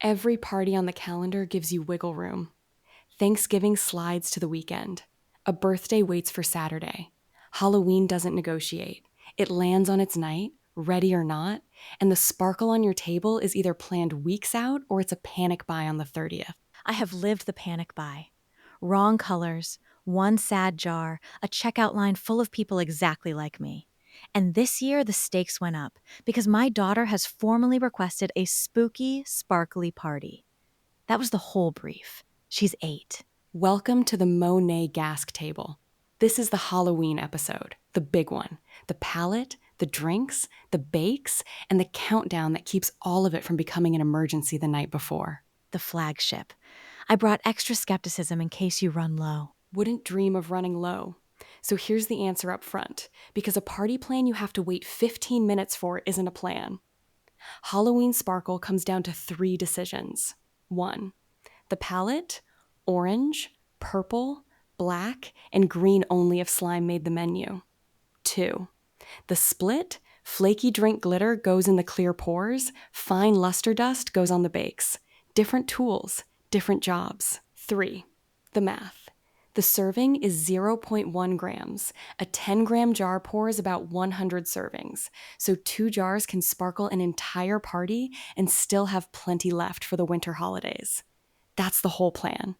Every party on the calendar gives you wiggle room. Thanksgiving slides to the weekend. A birthday waits for Saturday. Halloween doesn't negotiate. It lands on its night, ready or not, and the sparkle on your table is either planned weeks out or it's a panic buy on the 30th. I have lived the panic buy. Wrong colors, one sad jar, a checkout line full of people exactly like me. And this year, the stakes went up because my daughter has formally requested a spooky, sparkly party. That was the whole brief. She's 8. Welcome to the Monet Gask table. This is the Halloween episode, the big one. The palette, the drinks, the bakes, and the countdown that keeps all of it from becoming an emergency the night before. The flagship. I brought extra skepticism in case you run low. Wouldn't dream of running low. So here's the answer up front, because a party plan you have to wait 15 minutes for isn't a plan. Halloween Sparkle comes down to 3 decisions. 1. The palette, orange, purple, black, and green only if slime made the menu. 2. The split, flaky drink glitter goes in the clear pours, fine luster dust goes on the bakes. Different tools, different jobs. 3. The math. The serving is 0.1 grams. A 10-gram jar pours about 100 servings, so 2 jars can sparkle an entire party and still have plenty left for the winter holidays. That's the whole plan.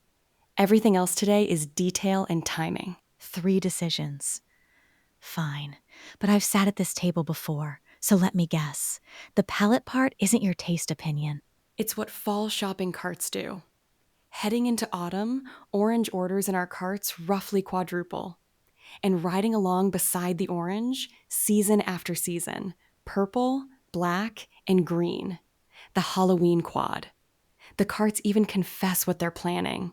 Everything else today is detail and timing. 3 decisions. Fine, but I've sat at this table before, so let me guess. The palette part isn't your taste opinion. It's what fall shopping carts do. Heading into autumn, orange orders in our carts roughly quadruple. And riding along beside the orange, season after season, purple, black, and green. The Halloween quad. The carts even confess what they're planning.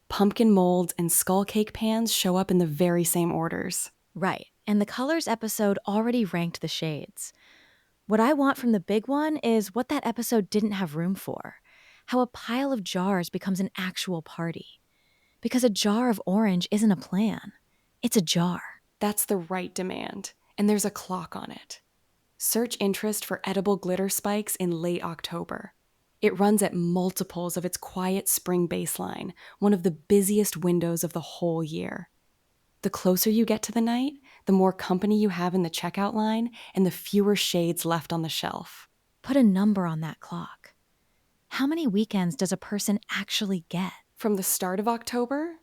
Pumpkin molds and skull cake pans show up in the very same orders. Right, and the colors episode already ranked the shades. What I want from the big one is what that episode didn't have room for. How a pile of jars becomes an actual party. Because a jar of orange isn't a plan. It's a jar. That's the right demand, and there's a clock on it. Search interest for edible glitter spikes in late October. It runs at multiples of its quiet spring baseline, one of the busiest windows of the whole year. The closer you get to the night, the more company you have in the checkout line and the fewer shades left on the shelf. Put a number on that clock. How many weekends does a person actually get? From the start of October,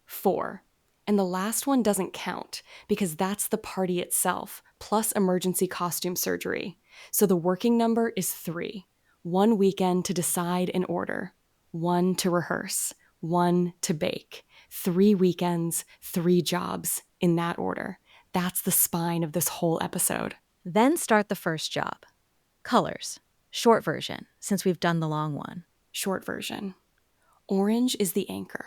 4. And the last one doesn't count because that's the party itself, plus emergency costume surgery. So the working number is 3. 1 weekend to decide and order, 1 to rehearse, 1 to bake. 3 weekends, 3 jobs, in that order. That's the spine of this whole episode. Then start the first job. Colors. Short version, since we've done the long one. Short version. Orange is the anchor.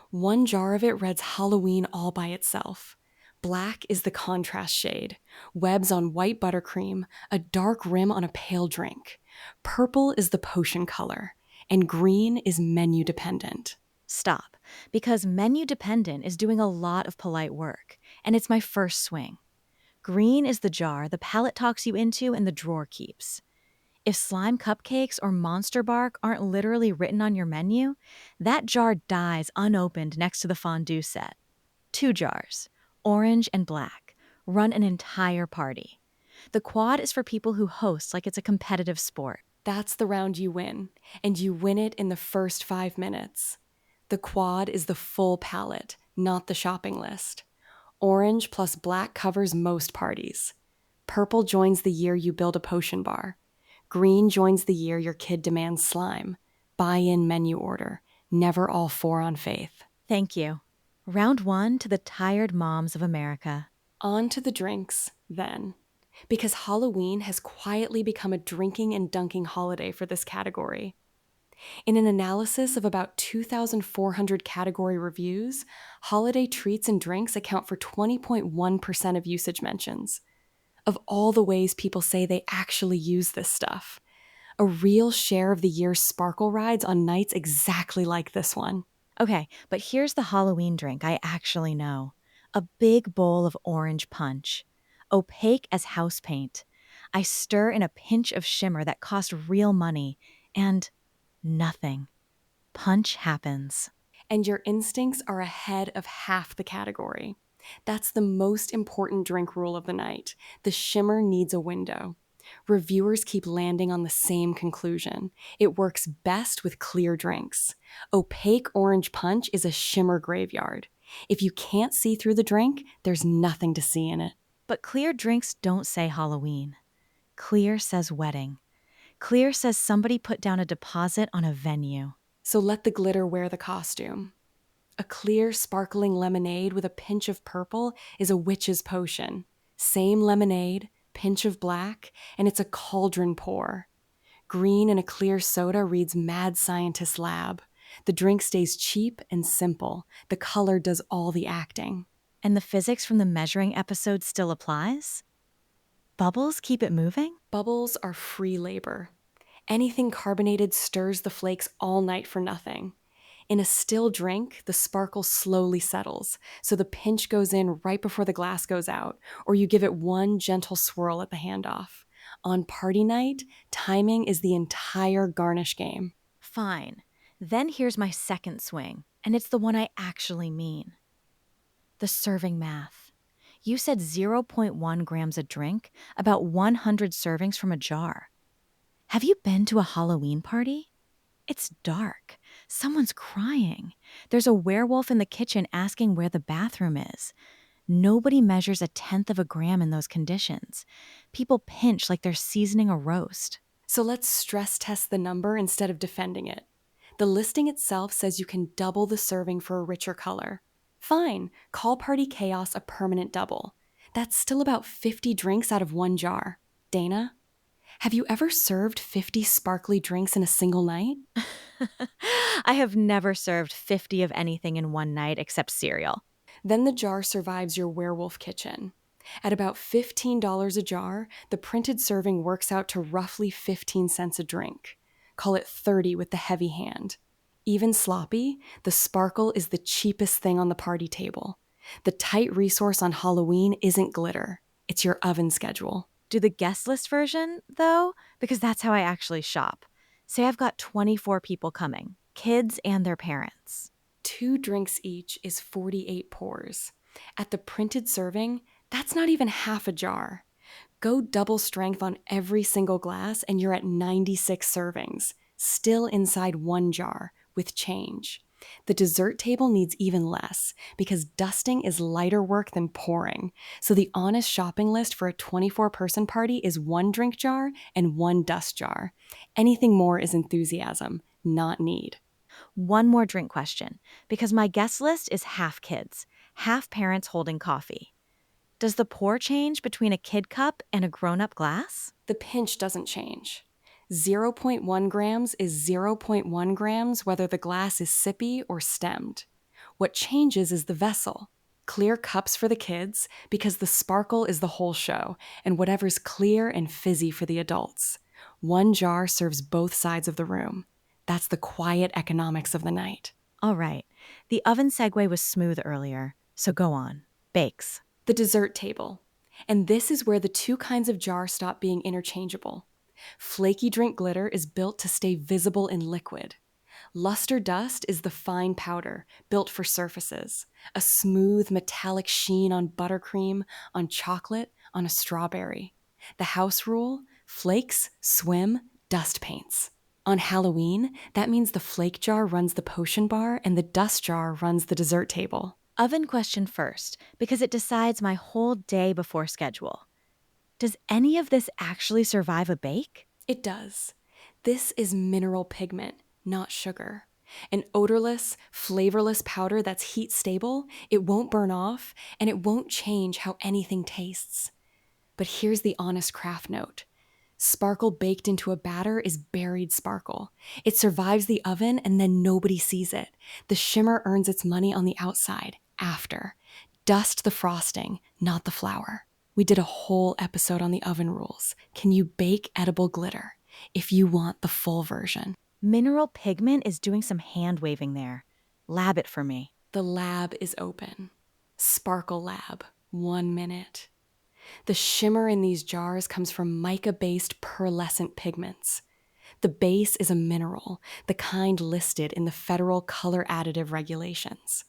1 jar of it reads Halloween all by itself. Black is the contrast shade. Webs on white buttercream, a dark rim on a pale drink. Purple is the potion color, and green is menu dependent. Stop, because menu dependent is doing a lot of polite work, and it's my first swing. Green is the jar the palette talks you into and the drawer keeps. If slime cupcakes or monster bark aren't literally written on your menu, that jar dies unopened next to the fondue set. 2 jars, orange and black, run an entire party. The quad is for people who host like it's a competitive sport. That's the round you win, and you win it in the first 5 minutes. The quad is the full palette, not the shopping list. Orange plus black covers most parties. Purple joins the year you build a potion bar. Green joins the year your kid demands slime. Buy-in menu order. Never all 4 on faith. Thank you. Round 1 to the tired moms of America. On to the drinks, then. Because Halloween has quietly become a drinking and dunking holiday for this category. In an analysis of about 2,400 category reviews, holiday treats and drinks account for 20.1% of usage mentions. Of all the ways people say they actually use this stuff, a real share of the year's sparkle rides on nights exactly like this one. Okay, but here's the Halloween drink I actually know. A big bowl of orange punch. Opaque as house paint. I stir in a pinch of shimmer that cost real money. And Nothing. Punch happens. And your instincts are ahead of half the category. That's the most important drink rule of the night. The shimmer needs a window. Reviewers keep landing on the same conclusion. It works best with clear drinks. Opaque orange punch is a shimmer graveyard. If you can't see through the drink, there's nothing to see in it. But clear drinks don't say Halloween. Clear says wedding. Clear says somebody put down a deposit on a venue. So let the glitter wear the costume. A clear, sparkling lemonade with a pinch of purple is a witch's potion. Same lemonade, pinch of black, and it's a cauldron pour. Green in a clear soda reads Mad Scientist Lab. The drink stays cheap and simple. The color does all the acting. And the physics from the measuring episode still applies? Bubbles keep it moving? Bubbles are free labor. Anything carbonated stirs the flakes all night for nothing. In a still drink, the sparkle slowly settles, so the pinch goes in right before the glass goes out, or you give it one gentle swirl at the handoff. On party night, timing is the entire garnish game. Fine. Then here's my second swing, and it's the one I actually mean. The serving math. You said 0.1 grams a drink, about 100 servings from a jar. Have you been to a Halloween party? It's dark. Someone's crying. There's a werewolf in the kitchen asking where the bathroom is. Nobody measures 1/10 of a gram in those conditions. People pinch like they're seasoning a roast. So let's stress test the number instead of defending it. The listing itself says you can double the serving for a richer color. Fine, call Party Chaos a permanent double. That's still about 50 drinks out of one jar. Dana, have you ever served 50 sparkly drinks in a single night? I have never served 50 of anything in one night except cereal. Then the jar survives your werewolf kitchen. At about $15 a jar, the printed serving works out to roughly 15 cents a drink. Call it 30 with the heavy hand. Even sloppy, the sparkle is the cheapest thing on the party table. The tight resource on Halloween isn't glitter. It's your oven schedule. Do the guest list version, though, because that's how I actually shop. Say I've got 24 people coming, kids and their parents. 2 drinks each is 48 pours. At the printed serving, that's not even half a jar. Go double strength on every single glass and you're at 96 servings, still inside one jar, with change. The dessert table needs even less because dusting is lighter work than pouring. So the honest shopping list for a 24-person party is 1 drink jar and 1 dust jar. Anything more is enthusiasm, not need. One more drink question, because my guest list is half kids, half parents holding coffee. Does the pour change between a kid cup and a grown-up glass? The pinch doesn't change. 0.1 grams is 0.1 grams whether the glass is sippy or stemmed. What changes is the vessel. Clear cups for the kids because the sparkle is the whole show, and whatever's clear and fizzy for the adults. 1 jar serves both sides of the room. That's the quiet economics of the night. All right. The oven segue was smooth earlier, so go on. Bakes. The dessert table. And this is where the 2 kinds of jar stop being interchangeable. Flaky drink glitter is built to stay visible in liquid. Luster dust is the fine powder built for surfaces, a smooth metallic sheen on buttercream, on chocolate, on a strawberry. The house rule: flakes, swim, dust paints. On Halloween, that means the flake jar runs the potion bar and the dust jar runs the dessert table. Oven question first, because it decides my whole day before schedule. Does any of this actually survive a bake? It does. This is mineral pigment, not sugar. An odorless, flavorless powder that's heat stable, it won't burn off, and it won't change how anything tastes. But here's the honest craft note. Sparkle baked into a batter is buried sparkle. It survives the oven and then nobody sees it. The shimmer earns its money on the outside, after. Dust the frosting, not the flour. We did a whole episode on the oven rules. Can you bake edible glitter? If you want the full version. Mineral pigment is doing some hand-waving there. Lab it for me. The lab is open. Sparkle Lab, 1 minute. The shimmer in these jars comes from mica-based pearlescent pigments. The base is a mineral, the kind listed in the federal color additive regulations.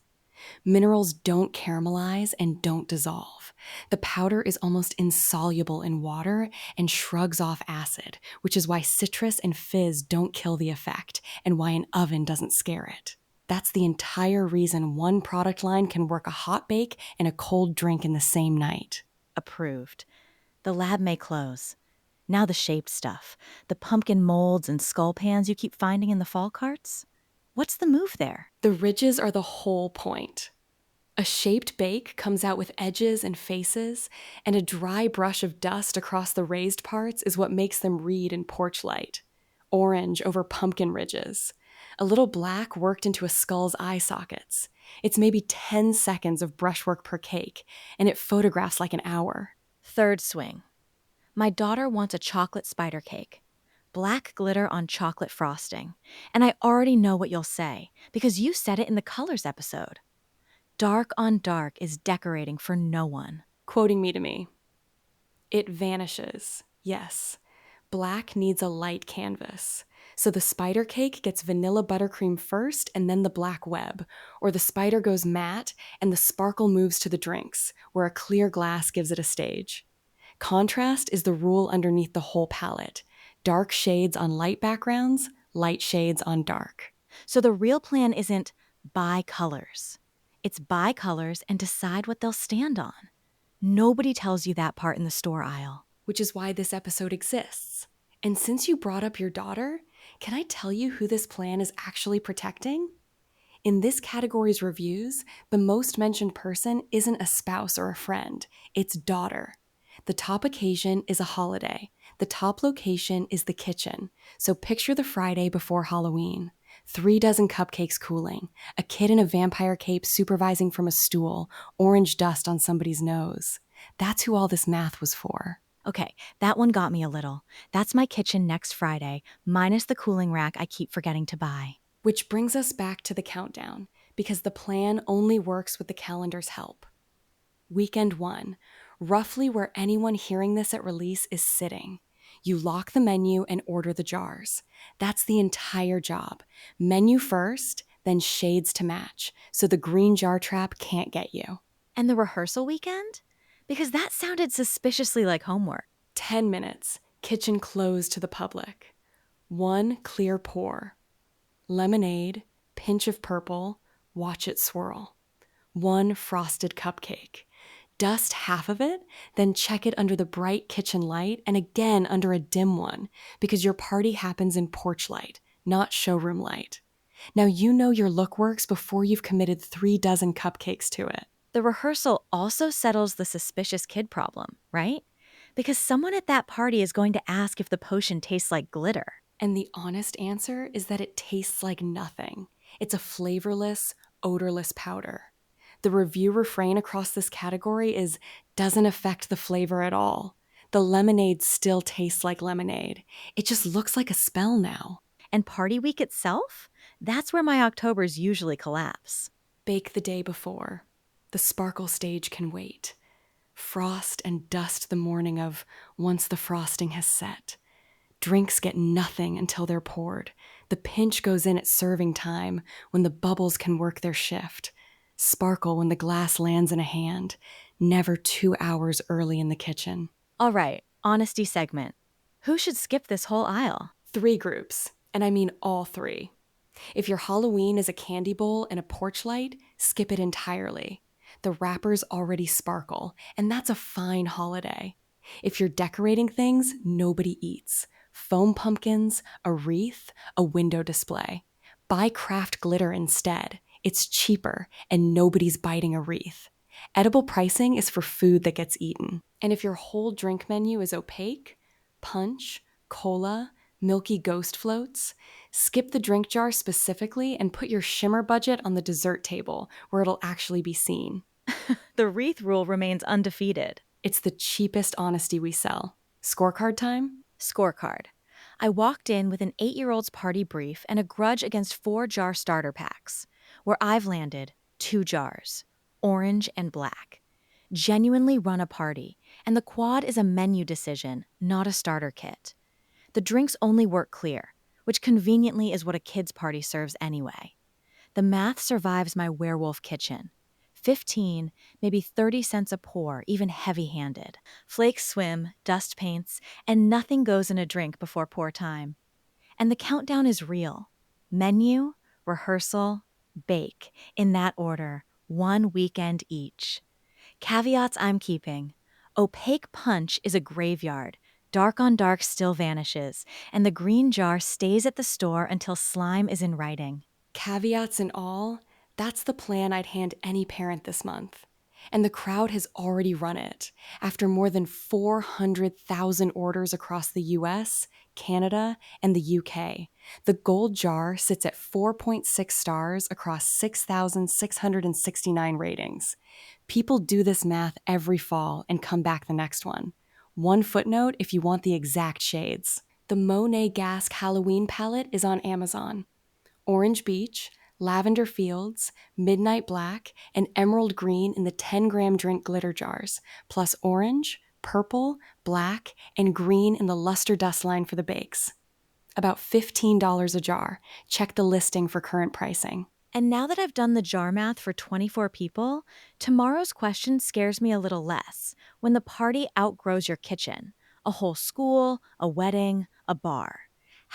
Minerals don't caramelize and don't dissolve. The powder is almost insoluble in water and shrugs off acid, which is why citrus and fizz don't kill the effect and why an oven doesn't scare it. That's the entire reason one product line can work a hot bake and a cold drink in the same night. Approved. The lab may close. Now the shaped stuff, the pumpkin molds and skull pans you keep finding in the fall carts. What's the move there? The ridges are the whole point. A shaped bake comes out with edges and faces, and a dry brush of dust across the raised parts is what makes them read in porch light. Orange over pumpkin ridges. A little black worked into a skull's eye sockets. It's maybe 10 seconds of brushwork per cake, and it photographs like an hour. Third swing. My daughter wants a chocolate spider cake. Black glitter on chocolate frosting. And I already know what you'll say, because you said it in the colors episode. Dark on dark is decorating for no one. Quoting me to me. It vanishes, yes. Black needs a light canvas. So the spider cake gets vanilla buttercream first and then the black web, or the spider goes matte and the sparkle moves to the drinks, where a clear glass gives it a stage. Contrast is the rule underneath the whole palette. Dark shades on light backgrounds, light shades on dark. So the real plan isn't buy colors. It's buy colors and decide what they'll stand on. Nobody tells you that part in the store aisle. Which is why this episode exists. And since you brought up your daughter, can I tell you who this plan is actually protecting? In this category's reviews, the most mentioned person isn't a spouse or a friend, it's daughter. The top occasion is a holiday. The top location is the kitchen. So picture the Friday before Halloween. 3 dozen cupcakes cooling, a kid in a vampire cape supervising from a stool, orange dust on somebody's nose. That's who all this math was for. Okay, that one got me a little. That's my kitchen next Friday, minus the cooling rack I keep forgetting to buy. Which brings us back to the countdown, because the plan only works with the calendar's help. Weekend 1, roughly where anyone hearing this at release is sitting. You lock the menu and order the jars. That's the entire job. Menu first, then shades to match, so the green jar trap can't get you. And the rehearsal weekend? Because that sounded suspiciously like homework. 10 minutes, kitchen closed to the public. 1 clear pour. Lemonade, pinch of purple, watch it swirl. 1 frosted cupcake. Dust half of it, then check it under the bright kitchen light and again under a dim one, because your party happens in porch light, not showroom light. Now you know your look works before you've committed 3 dozen cupcakes to it. The rehearsal also settles the suspicious kid problem, right? Because someone at that party is going to ask if the potion tastes like glitter. And the honest answer is that it tastes like nothing. It's a flavorless, odorless powder. The review refrain across this category is doesn't affect the flavor at all. The lemonade still tastes like lemonade. It just looks like a spell now. And party week itself? That's where my Octobers usually collapse. Bake the day before. The sparkle stage can wait. Frost and dust the morning of once the frosting has set. Drinks get nothing until they're poured. The pinch goes in at serving time when the bubbles can work their shift. Sparkle when the glass lands in a hand. Never 2 hours early in the kitchen. All right, honesty segment. Who should skip this whole aisle? 3 groups, and I mean all 3. If your Halloween is a candy bowl and a porch light, skip it entirely. The wrappers already sparkle, and that's a fine holiday. If you're decorating things nobody eats, foam pumpkins, a wreath, a window display. Buy craft glitter instead. It's cheaper, and nobody's biting a wreath. Edible pricing is for food that gets eaten. And if your whole drink menu is opaque, punch, cola, milky ghost floats, skip the drink jar specifically and put your shimmer budget on the dessert table where it'll actually be seen. The wreath rule remains undefeated. It's the cheapest honesty we sell. Scorecard time? Scorecard. I walked in with an 8-year-old's party brief and a grudge against 4-jar starter packs. Where I've landed, 2 jars, orange and black. Genuinely run a party, and the quad is a menu decision, not a starter kit. The drinks only work clear. which conveniently is what a kid's party serves anyway. The math survives my werewolf kitchen. 15, maybe 30 cents a pour, even heavy-handed. Flakes swim, dust paints, and nothing goes in a drink before pour time. And the countdown is real. Menu, rehearsal, bake, in that order, one weekend each. Caveats I'm keeping. Opaque punch is a graveyard. Dark on dark still vanishes, and the green jar stays at the store until slime is in writing. Caveats and all, that's the plan I'd hand any parent this month. And the crowd has already run it. After more than 400,000 orders across the US, Canada, and the UK, the gold jar sits at 4.6 stars across 6,669 ratings. People do this math every fall and come back the next one. One footnote if you want the exact shades. The Monet Gask Halloween palette is on Amazon. Orange Beach, Lavender Fields, Midnight Black, and Emerald Green in the 10-gram drink glitter jars, plus orange, purple, black, and green in the luster dust line for the bakes. About $15 a jar. Check the listing for current pricing. And now that I've done the jar math for 24 people, tomorrow's question scares me a little less. When the party outgrows your kitchen, a whole school, a wedding, a bar.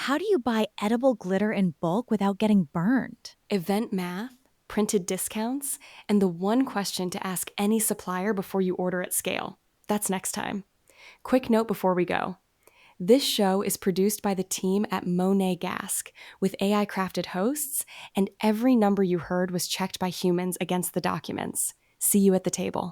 How do you buy edible glitter in bulk without getting burned? Event math, printed discounts, and the one question to ask any supplier before you order at scale. That's next time. Quick note before we go. This show is produced by the team at Monet Gask with AI-crafted hosts, and every number you heard was checked by humans against the documents. See you at the table.